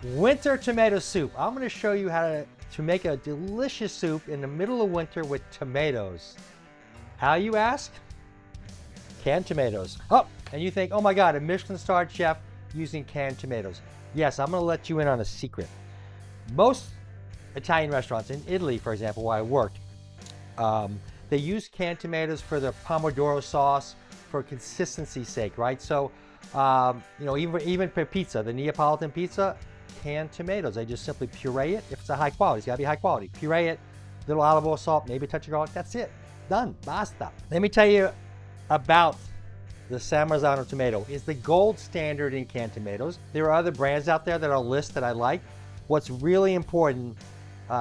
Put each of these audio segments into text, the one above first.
Winter tomato soup. I'm going to show you how to make a delicious soup in the middle of winter with tomatoes. How, you ask? Canned tomatoes. Oh, and you think, oh my God, a Michelin-starred chef using canned tomatoes. Yes, I'm going to let you in on a secret. Most Italian restaurants, in Italy, for example, where I worked, they use canned tomatoes for the pomodoro sauce for consistency's sake, right? So, even for pizza, the Neapolitan pizza, canned tomatoes. They just simply puree it. If it's a high quality, it's got to be high quality. Puree it, little olive oil, salt, maybe a touch of garlic. That's it. Done. Basta. Let me tell you about the San Marzano tomato. It's the gold standard in canned tomatoes. There are other brands out there that are listed that I like. What's really important,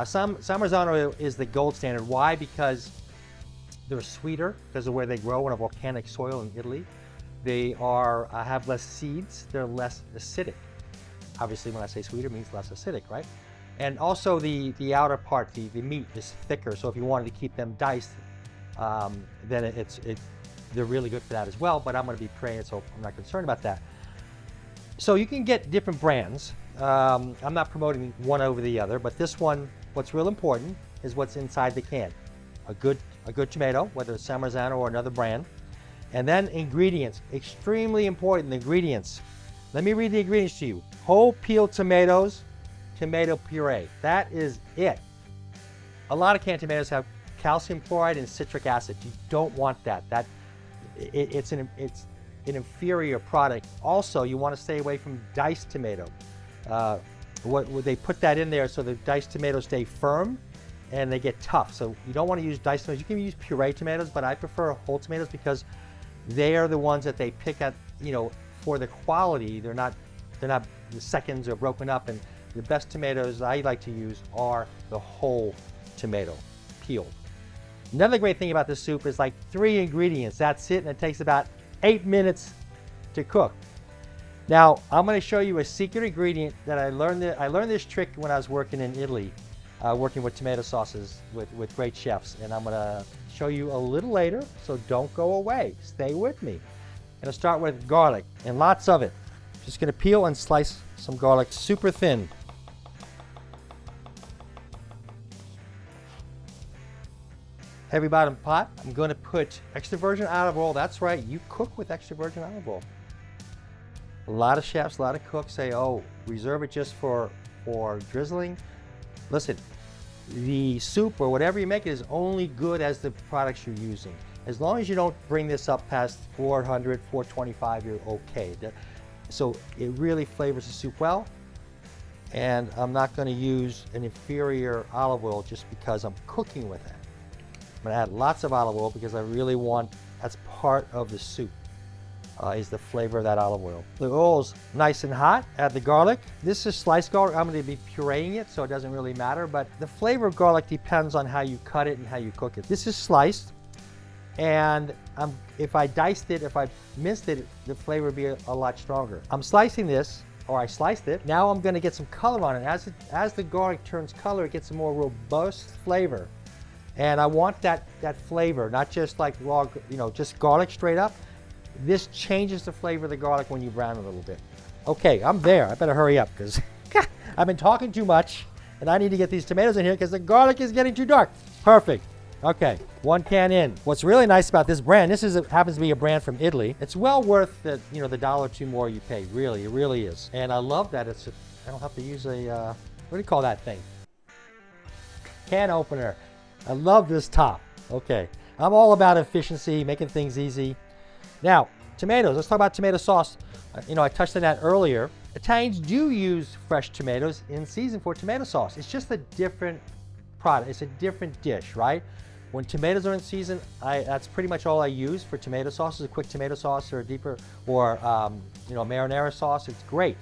San Marzano is the gold standard. Why? Because they're sweeter because of where they grow in a volcanic soil in Italy. They have less seeds. They're less acidic. Obviously, when I say sweeter, it means less acidic, right? And also the outer part, the meat is thicker. So if you wanted to keep them diced, then they're really good for that as well. But I'm going to be pureeing it, so I'm not concerned about that. So you can get different brands. I'm not promoting one over the other, but this one, what's real important is what's inside the can. A good tomato, whether it's San Marzano or another brand. And then ingredients, extremely important ingredients. Let me read the ingredients to you. Whole peeled tomatoes, tomato puree. That is it. A lot of canned tomatoes have calcium chloride and citric acid. You don't want that. It's an inferior product. Also, you want to stay away from diced tomato. They put that in there so the diced tomatoes stay firm and they get tough. So you don't want to use diced tomatoes. You can use puree tomatoes, but I prefer whole tomatoes because they are the ones that they pick at, for the quality. They're not the seconds or broken up, and the best tomatoes I like to use are the whole tomato, peeled. Another great thing about this soup is like 3 ingredients. That's it, and it takes about 8 minutes to cook. Now, I'm going to show you a secret ingredient that I learned this trick when I was working in Italy, working with tomato sauces with great chefs, and I'm going to show you a little later, so don't go away. Stay with me. I'm going to start with garlic, and lots of it. Just going to peel and slice some garlic super thin. Heavy bottom pot. I'm going to put extra virgin olive oil. That's right, you cook with extra virgin olive oil. A lot of chefs, a lot of cooks say, oh, reserve it just for drizzling. Listen, the soup or whatever you make it is only good as the products you're using. As long as you don't bring this up past 400, 425, you're okay. So it really flavors the soup well. And I'm not going to use an inferior olive oil just because I'm cooking with it. I'm going to add lots of olive oil because I really want, that's part of the soup, is the flavor of that olive oil. The oil's nice and hot. Add the garlic. This is sliced garlic. I'm going to be pureeing it, so it doesn't really matter, but the flavor of garlic depends on how you cut it and how you cook it. This is sliced, and if I diced it, if I minced it, the flavor would be a lot stronger. I'm slicing this, or I sliced it. Now I'm going to get some color on it. As the garlic turns color, it gets a more robust flavor. And I want that flavor, not just like raw, just garlic straight up. This changes the flavor of the garlic when you brown it a little bit. Okay, I'm there. I better hurry up because I've been talking too much and I need to get these tomatoes in here because the garlic is getting too dark. Perfect. Okay, 1 can in. What's really nice about this brand, happens to be a brand from Italy. It's well worth the $1 or $2 more you pay. Really, it really is. And I love that I don't have to use a, what do you call that thing? Can opener. I love this top. Okay, I'm all about efficiency, making things easy. Now, tomatoes. Let's talk about tomato sauce. I touched on that earlier. Italians do use fresh tomatoes in season for tomato sauce. It's just a different product. It's a different dish, right? When tomatoes are in season, that's pretty much all I use for tomato sauce. Is a quick tomato sauce or a deeper, or marinara sauce. It's great.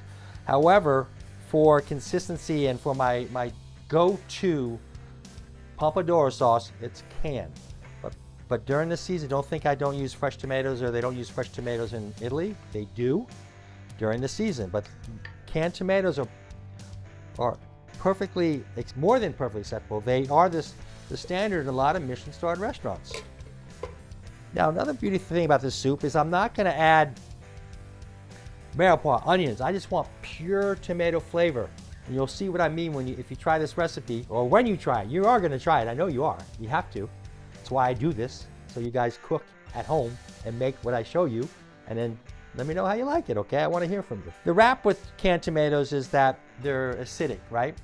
However, for consistency and for my go-to pomodoro sauce, it's canned. But during the season, don't think I don't use fresh tomatoes or they don't use fresh tomatoes in Italy. They do during the season. But canned tomatoes are perfectly, it's more than perfectly acceptable. They are the standard in a lot of Michelin-starred restaurants. Now, another beautiful thing about this soup is I'm not going to add mirepoix, onions. I just want pure tomato flavor. And you'll see what I mean if you try this recipe, or when you try it. You are gonna try it, I know you are. You have to. That's why I do this, so you guys cook at home and make what I show you, and then let me know how you like it, okay? I wanna hear from you. The rap with canned tomatoes is that they're acidic, right?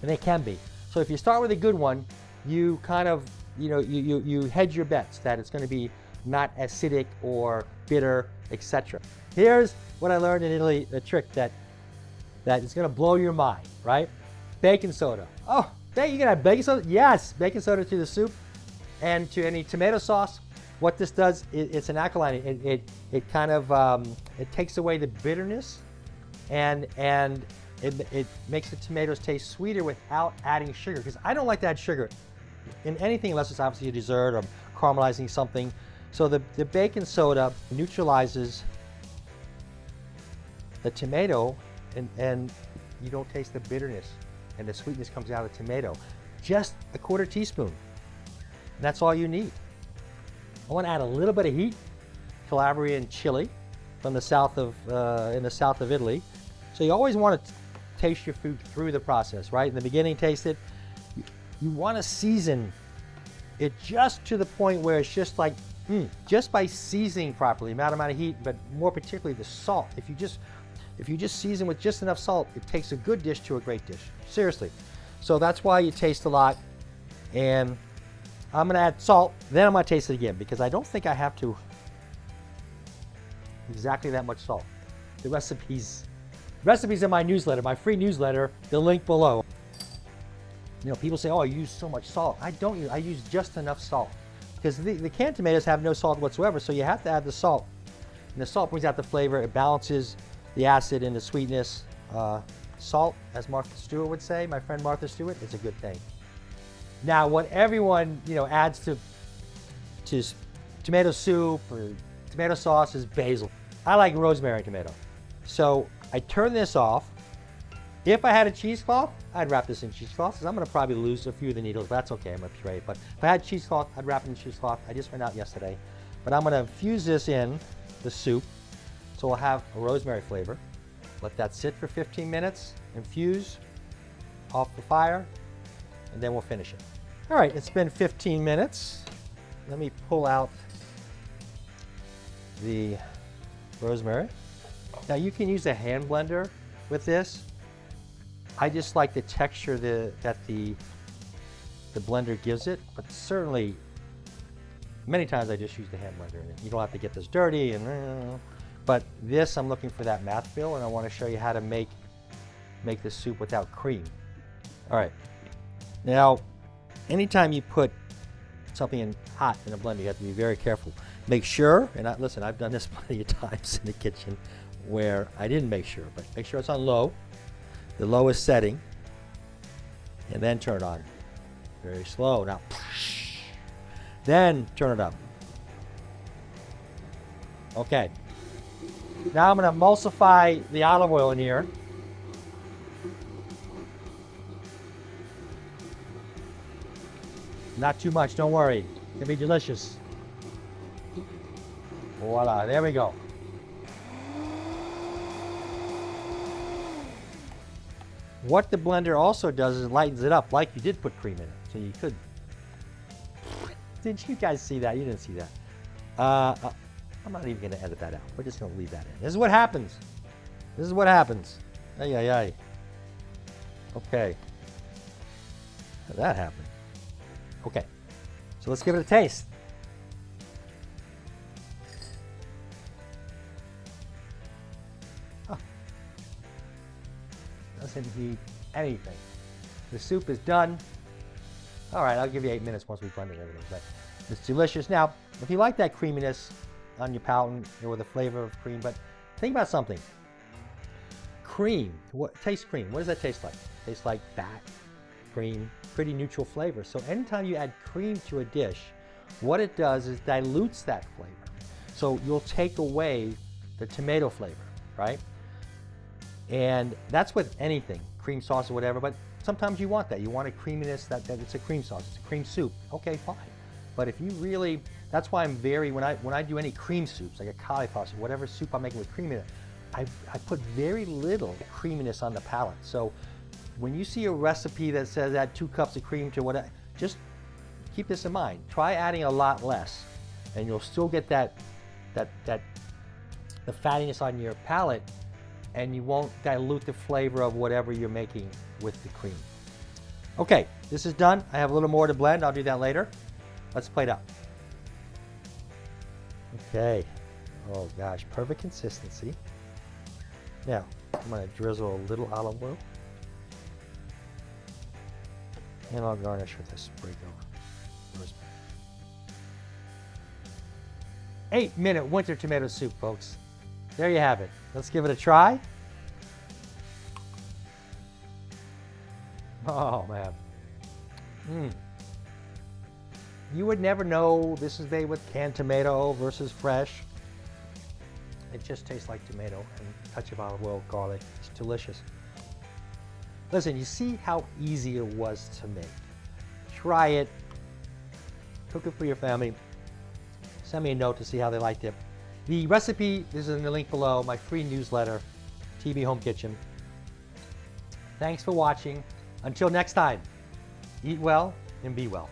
And they can be. So if you start with a good one, you kind of, you hedge your bets that it's gonna be not acidic or bitter, etc. Here's what I learned in Italy, a trick that is gonna blow your mind, right? Baking soda. Oh, you can have baking soda? Yes, baking soda to the soup and to any tomato sauce. What this does, it's an alkaline. It kind of, it takes away the bitterness and it makes the tomatoes taste sweeter without adding sugar. Because I don't like to add sugar in anything unless it's obviously a dessert or caramelizing something. So the baking soda neutralizes the tomato and you don't taste the bitterness and the sweetness comes out of the tomato. Just a quarter teaspoon. And that's all you need. I want to add a little bit of heat, Calabrian chili from the south of, in the south of Italy. So you always want to taste your food through the process, right? In the beginning, taste it. You want to season it just to the point where it's just like, just by seasoning properly, amount of heat, but more particularly the salt. If you just season with just enough salt, it takes a good dish to a great dish. Seriously. So that's why you taste a lot. And I'm gonna add salt, then I'm gonna taste it again because I don't think I have to exactly that much salt. The recipes in my newsletter, my free newsletter, the link below. People say, oh, I use so much salt. I use just enough salt. Because the canned tomatoes have no salt whatsoever, so you have to add the salt. And the salt brings out the flavor, it balances the acid and the sweetness. Salt, as Martha Stewart would say, my friend Martha Stewart, is a good thing. Now, what everyone adds to tomato soup or tomato sauce is basil. I like rosemary tomato. So I turn this off. If I had a cheesecloth, I'd wrap this in cheesecloth because I'm gonna probably lose a few of the needles, but that's okay, I'm gonna puree it. But if I had cheesecloth, I'd wrap it in cheesecloth. I just went out yesterday. But I'm gonna infuse this in the soup. So we'll have a rosemary flavor. Let that sit for 15 minutes, infuse, off the fire, and then we'll finish it. All right, it's been 15 minutes. Let me pull out the rosemary. Now you can use a hand blender with this. I just like the texture that the blender gives it, but certainly many times I just use the hand blender. You don't have to get this dirty, but this I'm looking for that mouthfeel, and I want to show you how to make this soup without cream. All right, now anytime you put something hot in a blender, you have to be very careful. Make sure, and listen, I've done this plenty of times in the kitchen where I didn't make sure, but make sure it's on low, the lowest setting, and then turn it on. Very slow. Now, then turn it up. Okay. Now I'm going to emulsify the olive oil in here. Not too much, don't worry. It's going to be delicious. Voila, there we go. What the blender also does is lightens it up, like you did put cream in it. So you could. Did you guys see that? You didn't see that. I'm not even going to edit that out. We're just going to leave that in. This is what happens. This is what happens. Ay, ay, ay. Okay. How did that happen? Okay. So let's give it a taste. Doesn't heat anything. The soup is done. All right, I'll give you 8 minutes once we've blended everything, but it's delicious. Now, if you like that creaminess on your palate or the flavor of cream, but think about something. Cream, taste cream, what does that taste like? It tastes like fat, cream, pretty neutral flavor. So anytime you add cream to a dish, what it does is dilutes that flavor. So you'll take away the tomato flavor, right? And that's with anything, cream sauce or whatever, but sometimes you want that. You want a creaminess that it's a cream sauce, it's a cream soup. Okay, fine. But if you really, that's why I'm very, when I do any cream soups, like a cauliflower soup, whatever soup I'm making with cream in it, I put very little creaminess on the palate. So when you see a recipe that says add 2 cups of cream to whatever, just keep this in mind. Try adding a lot less, and you'll still get the fattiness on your palate, and you won't dilute the flavor of whatever you're making with the cream. Okay, this is done. I have a little more to blend. I'll do that later. Let's plate up. Okay. Oh gosh, perfect consistency. Now, I'm going to drizzle a little olive oil. And I'll garnish with a sprig of rosemary. 8-minute winter tomato soup, folks. There you have it. Let's give it a try. Oh man. You would never know this is made with canned tomato versus fresh. It just tastes like tomato and a touch of olive oil, garlic. It's delicious. Listen, you see how easy it was to make. Try it. Cook it for your family. Send me a note to see how they liked it. The recipe is in the link below, my free newsletter, TV Home Kitchen. Thanks for watching. Until next time, eat well and be well.